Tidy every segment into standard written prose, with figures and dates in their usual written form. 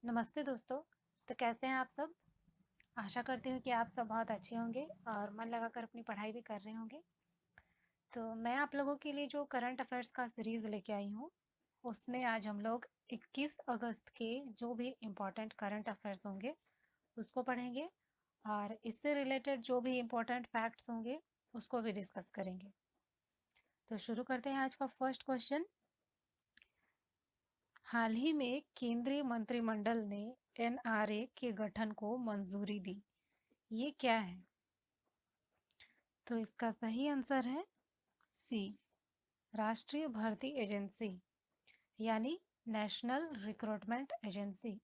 नमस्ते दोस्तों। तो कैसे हैं आप सब? आशा करती हूँ कि आप सब बहुत अच्छे होंगे और मन लगाकर अपनी पढ़ाई भी कर रहे होंगे। तो मैं आप लोगों के लिए जो करंट अफेयर्स का सीरीज़ लेके आई हूँ, उसमें आज हम लोग 21 अगस्त के जो भी इम्पोर्टेंट करंट अफेयर्स होंगे, उसको पढ़ेंगे और इससे रिलेटेड जो भी इम्पोर्टेंट फैक्ट्स होंगे, उसको भी डिस्कस करेंगे। तो शुरू करते हैं आज का फर्स्ट क्वेश्चन। हाल ही में केंद्रीय मंत्रिमंडल ने एनआरए के गठन को मंजूरी दी। ये क्या है? तो इसका सही आंसर है सी, राष्ट्रीय भर्ती एजेंसी, यानी नेशनल रिक्रूटमेंट एजेंसी।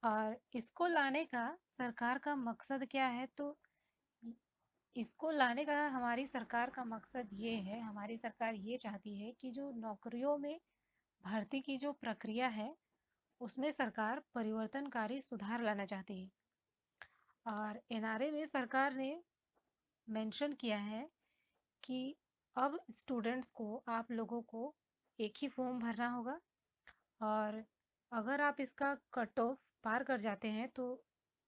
और इसको लाने का सरकार का मकसद क्या है? तो इसको लाने का हमारी सरकार का मकसद ये है, हमारी सरकार ये चाहती है कि जो नौकरियों में भर्ती की जो प्रक्रिया है, उसमें सरकार परिवर्तनकारी सुधार लाना चाहती है। और एनआरए में सरकार ने मेंशन किया है कि अब स्टूडेंट्स को, आप लोगों को एक ही फॉर्म भरना होगा और अगर आप इसका कट ऑफ पार कर जाते हैं तो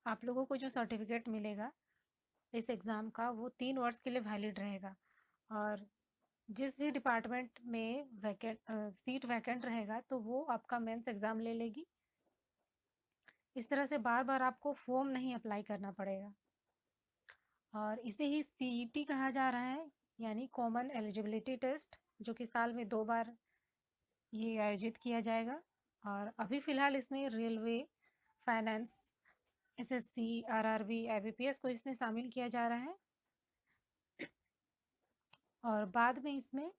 आप लोगों को जो सर्टिफिकेट मिलेगा इस एग्ज़ाम का, वो 3 वर्ष के लिए वैलिड रहेगा। और जिस भी डिपार्टमेंट में सीट वैकेंट रहेगा तो वो आपका मेंस एग्ज़ाम ले लेगी। इस तरह से बार बार आपको फॉर्म नहीं अप्लाई करना पड़ेगा और इसे ही सीईटी कहा जा रहा है, यानी कॉमन एलिजिबिलिटी टेस्ट, जो कि साल में 2 बार ये आयोजित किया जाएगा। और अभी फ़िलहाल इसमें railway, finance, SSC, RRB, IBPS को इसमें शामिल किया जा रहा है और बाद में इसमें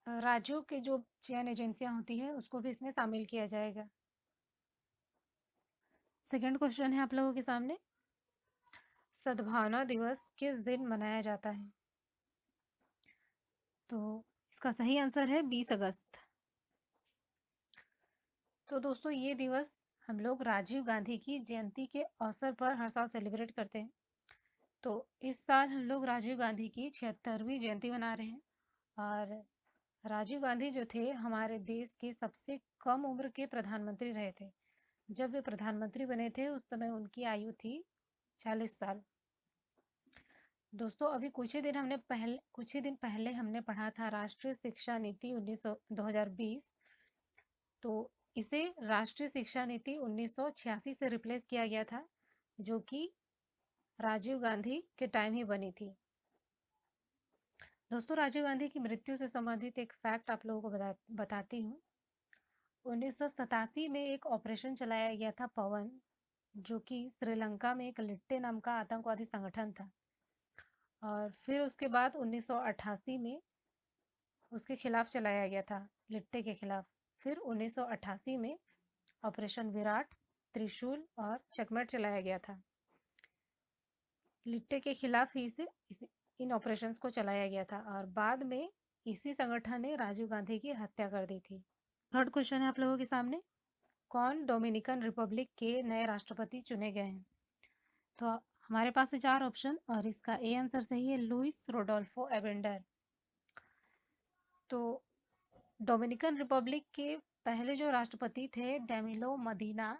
राज्यों के जो चयन एजेंसियां होती है उसको भी इसमें शामिल किया जाएगा। सेकंड क्वेश्चन है आप लोगों के सामने। सद्भावना दिवस किस दिन मनाया जाता है? तो इसका सही आंसर है 20 अगस्त। तो दोस्तों, ये दिवस हम लोग राजीव गांधी की जयंती के अवसर पर हर साल सेलिब्रेट करते हैं। तो इस साल हम लोग राजीव गांधी की 76वीं जयंती मना रहे हैं। और राजीव गांधी जो थे, हमारे देश के सबसे कम उम्र के प्रधानमंत्री रहे थे। जब वे प्रधानमंत्री बने थे उस समय उनकी आयु थी 40 साल। दोस्तों, अभी कुछ ही दिन पहले हमने पढ़ा था राष्ट्रीय शिक्षा नीति 2020। तो इसे राष्ट्रीय शिक्षा नीति 1986 से रिप्लेस किया गया था, जो कि राजीव गांधी के टाइम ही बनी थी। दोस्तों, राजीव गांधी की मृत्यु से संबंधित एक फैक्ट आप लोगों को बताती हूँ। 1987 में एक ऑपरेशन चलाया गया था पवन, जो कि श्रीलंका में एक लिट्टे नाम का आतंकवादी संगठन था। और फिर उसके बाद 1988 में उसके खिलाफ चलाया गया था, लिट्टे के खिलाफ। फिर 1988 में ऑपरेशन विराट, त्रिशूल और चकमट चलाया गया था। लिट्टे के खिलाफ ही इन ऑपरेशंस को चलाया गया था और बाद में इसी संगठन ने राजीव गांधी की हत्या कर दी थी। थर्ड क्वेश्चन है आप लोगों के सामने। कौन डोमिनिकन रिपब्लिक के नए राष्ट्रपति चुने गए हैं? तो हमारे पास है 4 ऑप्शन और इसका ए आंसर सही है, लुइस रोडोल्फो एबेंडर। तो डोमिनिकन रिपब्लिक के पहले जो राष्ट्रपति थे, डेमिलो मदीना,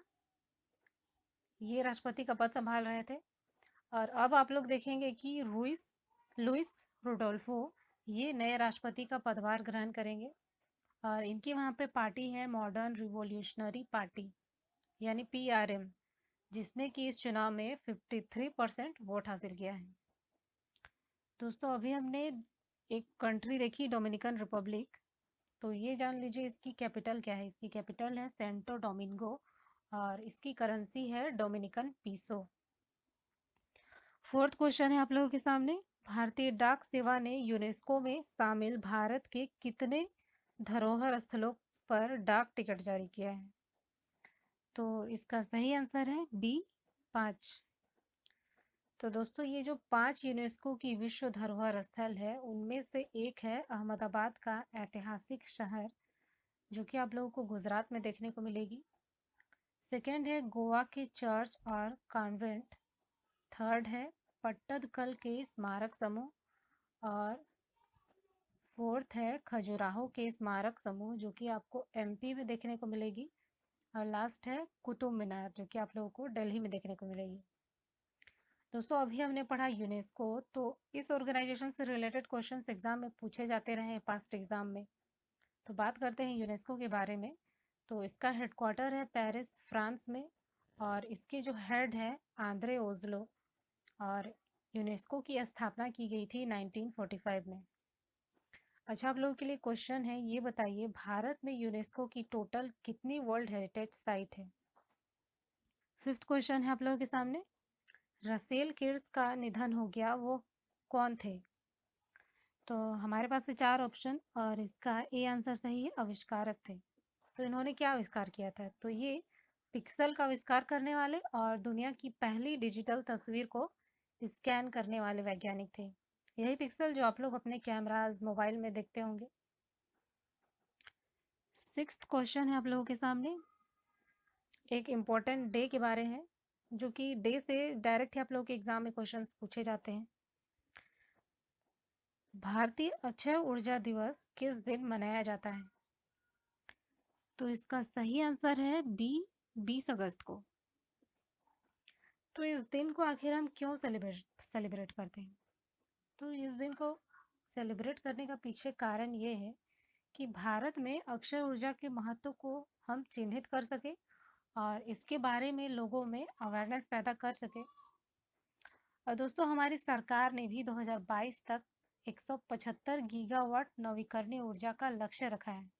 ये राष्ट्रपति का पद संभाल रहे थे। और अब आप लोग देखेंगे कि लुइस रोडोल्फो ये नए राष्ट्रपति का पदभार ग्रहण करेंगे। और इनकी वहाँ पे पार्टी है मॉडर्न रिवॉल्यूशनरी पार्टी, यानी पीआरएम, जिसने कि इस चुनाव में 53% वोट हासिल किया है। दोस्तों, अभी हमने एक कंट्री देखी, डोमिनिकन रिपब्लिक। तो ये जान लीजिए इसकी कैपिटल क्या है। इसकी कैपिटल है सेंटो डोमिंगो और इसकी करेंसी है डोमिनिकन पीसो। फोर्थ क्वेश्चन है आप लोगों के सामने। भारतीय डाक सेवा ने यूनेस्को में शामिल भारत के कितने धरोहर स्थलों पर डाक टिकट जारी किया है? तो इसका सही आंसर है बी, 5। तो दोस्तों, ये जो 5 यूनेस्को की विश्व धरोहर स्थल है उनमें से एक है अहमदाबाद का ऐतिहासिक शहर, जो कि आप लोगों को गुजरात में देखने को मिलेगी। सेकंड है गोवा के चर्च और कॉन्वेंट। थर्ड है पट्टदकल के स्मारक समूह। और फोर्थ है खजुराहो के स्मारक समूह, जो कि आपको एमपी में देखने को मिलेगी। और लास्ट है कुतुब मीनार, जो कि आप लोगों को दिल्ली में देखने को मिलेगी। दोस्तों अभी हमने पढ़ा यूनेस्को, तो इस ऑर्गेनाइजेशन से रिलेटेड क्वेश्चंस एग्जाम में पूछे जाते रहे हैं पास्ट एग्जाम में। तो बात करते हैं यूनेस्को के बारे में। तो इसका हेडक्वार्टर है पेरिस, फ्रांस में, और इसके जो हेड है आंद्रे ओज्लो। और यूनेस्को की स्थापना की गई थी 1945 में। अच्छा, आप लोगों के लिए क्वेश्चन है, ये बताइए भारत में यूनेस्को की टोटल कितनी वर्ल्ड हेरिटेज साइट है। फिफ्थ क्वेश्चन है आप लोगों के सामने, रसेल किर्स का निधन हो गया, वो कौन थे। तो हमारे पास है चार ऑप्शन, और इसका ए आंसर सही है, आविष्कारक थे। तो इन्होंने क्या आविष्कार किया था, तो ये पिक्सल का आविष्कार करने वाले और दुनिया की पहली डिजिटल तस्वीर को स्कैन करने वाले वैज्ञानिक थे। यही पिक्सल जो आप लोग अपने कैमराज मोबाइल में देखते होंगे। सिक्स्थ क्वेश्चन है आप लोगों के सामने, एक इम्पोर्टेंट डे के बारे है, जो कि डे से डायरेक्ट ही आप लोगों के एग्जाम में क्वेश्चंस पूछे जाते हैं। भारतीय अक्षय ऊर्जा दिवस किस दिन मनाया जाता है। तो इसका सही आंसर है बी, 20 अगस्त को। तो इस दिन को आखिर हम क्यों सेलिब्रेट करते हैं। तो इस दिन को सेलिब्रेट करने का पीछे कारण ये है कि भारत में अक्षय ऊर्जा के महत्व को हम चिन्हित कर सके और इसके बारे में लोगों में अवेयरनेस पैदा कर सके। और दोस्तों हमारी सरकार ने भी 2022 तक 175 गीगावाट नवीकरणीय ऊर्जा का लक्ष्य रखा है।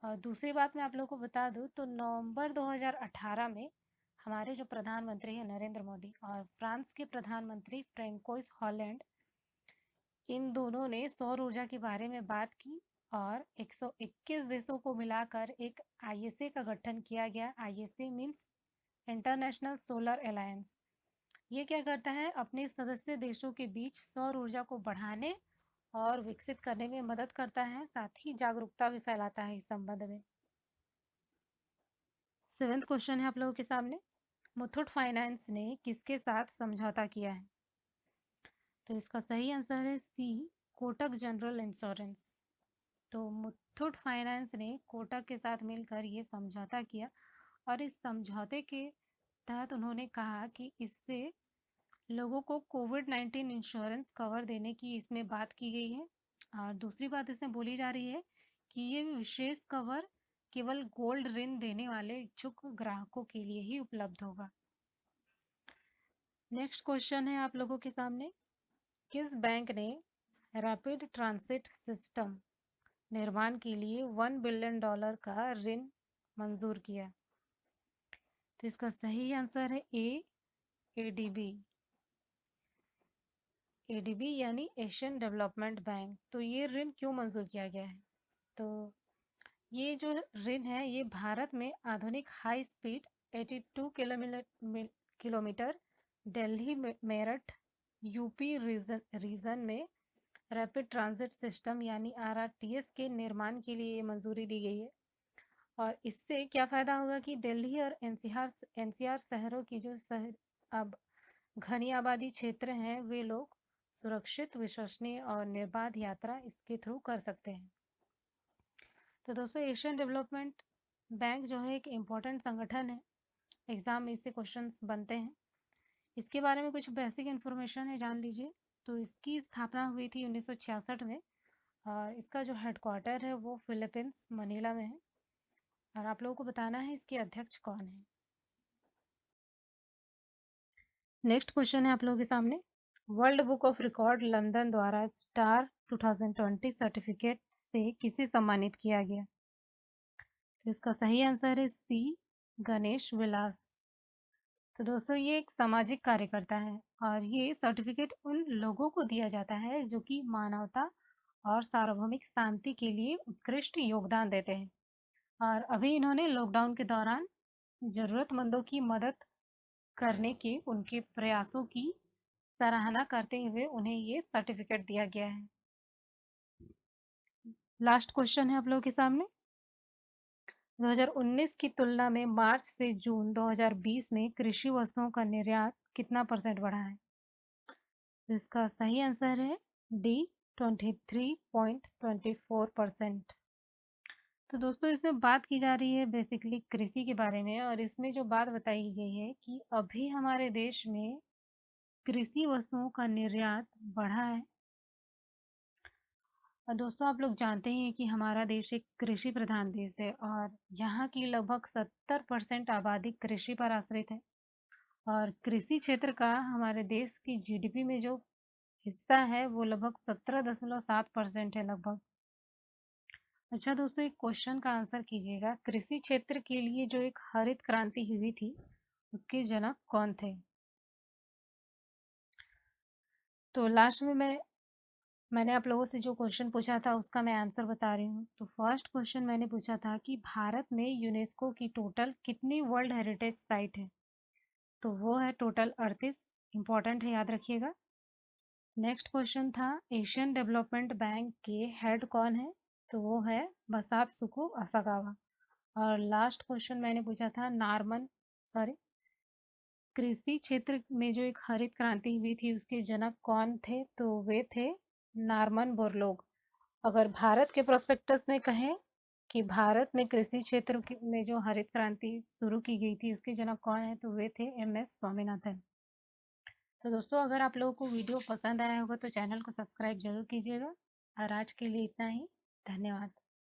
और दूसरी बात मैं आप लोगों को बता दूं तो नवंबर 2018 में हमारे जो प्रधानमंत्री हैं नरेंद्र मोदी और फ्रांस के प्रधानमंत्री फ्रेंकोइस हॉलैंड, इन दोनों ने सौर ऊर्जा के बारे में बात की और 121 देशों को मिलाकर एक आईएसए का गठन किया गया। ISA means international solar alliance. ये क्या करता है, अपने सदस्य देशों के बीच सौर ऊर्जा को बढ़ाने और विकसित करने में मदद करता है, साथ ही जागरूकता भी फैलाता है इस संबंध में। सेवेंथ क्वेश्चन है आप लोगों के सामने, मुथूट फाइनेंस ने किसके साथ समझौता किया है। तो इसका सही आंसर है सी, कोटक जनरल इंश्योरेंस। तो मुथूट फाइनेंस ने कोटक के साथ मिलकर ये समझौता किया और इस समझौते के तहत उन्होंने कहा कि इससे लोगों को कोविड-19 इंश्योरेंस कवर देने की इसमें बात की गई है। और दूसरी बात इसमें बोली जा रही है कि ये विशेष कवर केवल गोल्ड ऋण देने वाले इच्छुक ग्राहकों के लिए ही उपलब्ध होगा। नेक्स्ट क्वेश्चन है आप लोगों के सामने, किस बैंक ने रैपिड ट्रांसिट सिस्टम निर्माण के लिए $1 बिलियन का ऋण मंजूर किया। तो इसका सही आंसर है ए, एडीबी। एडीबी यानी एशियन डेवलपमेंट बैंक। तो ये ऋण क्यों मंजूर किया गया है, तो ये जो ऋण है ये भारत में आधुनिक high speed 82 kilometre Delhi Meerut UP region में रैपिड ट्रांजिट सिस्टम यानी आरआरटीएस के निर्माण के लिए मंजूरी दी गई है। और इससे क्या फ़ायदा होगा कि दिल्ली और एनसीआर शहरों की जो अब घनी आबादी क्षेत्र हैं वे लोग सुरक्षित, विश्वसनीय और निर्बाध यात्रा इसके थ्रू कर सकते हैं। तो दोस्तों एशियन डेवलपमेंट बैंक जो है एक इम्पोर्टेंट संगठन है, एग्जाम में इससे क्वेश्चंस बनते हैं। इसके बारे में कुछ बेसिक इन्फॉर्मेशन है, जान लीजिए। तो इसकी स्थापना हुई थी 1966 में और इसका जो हेडक्वार्टर है वो फिलीपींस मनीला में है। और आप लोगों को बताना है इसके अध्यक्ष कौन है। नेक्स्ट क्वेश्चन है आप लोगों के सामने, world book of record London द्वारा स्टार 2020 सर्टिफिकेट से किसे सम्मानित किया गया। तो इसका सही आंसर है सी, गणेश विलास। तो दोस्तों ये एक सामाजिक कार्यकर्ता है और ये सर्टिफिकेट उन लोगों को दिया जाता है जो कि मानवता और सार्वभौमिक शांति के लिए उत्कृष्ट योगदान देते हैं। और अभी इन्होंने लॉकडाउन के दौरान जरूरतमंदों की मदद करने के उनके प्रयासों की सराहना करते हुए उन्हें ये सर्टिफिकेट दिया गया है। लास्ट क्वेश्चन है आप लोगों के सामने, 2019 की तुलना में मार्च से जून 2020 में कृषि वस्तुओं का निर्यात कितना % बढ़ा है। तो इसका सही आंसर है डी, 23.24%। तो दोस्तों इसमें बात की जा रही है बेसिकली कृषि के बारे में, और इसमें जो बात बताई गई है कि अभी हमारे देश में कृषि वस्तुओं का निर्यात बढ़ा है। और दोस्तों आप लोग जानते ही हैं कि हमारा देश एक कृषि प्रधान देश है, और यहाँ की लगभग 70% आबादी कृषि पर आश्रित है। और कृषि क्षेत्र का हमारे देश की जीडीपी में जो हिस्सा है वो लगभग 17.7% है लगभग। अच्छा दोस्तों, एक क्वेश्चन का आंसर कीजिएगा। कृषि क्षेत्र के लिए जो एक हरित क्रांति हुई थी उसके जनक कौन थे? तो लास्ट में मैंने आप लोगों से जो क्वेश्चन पूछा था उसका मैं आंसर बता रही हूँ। तो फर्स्ट क्वेश्चन मैंने पूछा था कि भारत में यूनेस्को की टोटल कितनी वर्ल्ड हेरिटेज साइट है? तो वो है टोटल 38। इंपॉर्टेंट है, याद रखिएगा। नेक्स्ट क्वेश्चन था एशियन डेवलपमेंट बैंक के हेड कौन है? तो वो है बसात सुकु असागावा। और लास्ट क्वेश्चन मैंने पूछा था कृषि क्षेत्र में जो एक हरित क्रांति हुई थी उसके जनक कौन थे? तो वे थे नार्मन बोरलोग। अगर भारत के प्रोस्पेक्टस में कहें कि भारत में कृषि क्षेत्र में जो हरित क्रांति शुरू की गई थी उसके जनक कौन है? तो वे थे MS स्वामीनाथन। तो दोस्तों अगर आप लोगों को वीडियो पसंद आया होगा तो चैनल को सब्सक्राइब जरूर कीजिएगा। और आज के लिए इतना ही। धन्यवाद।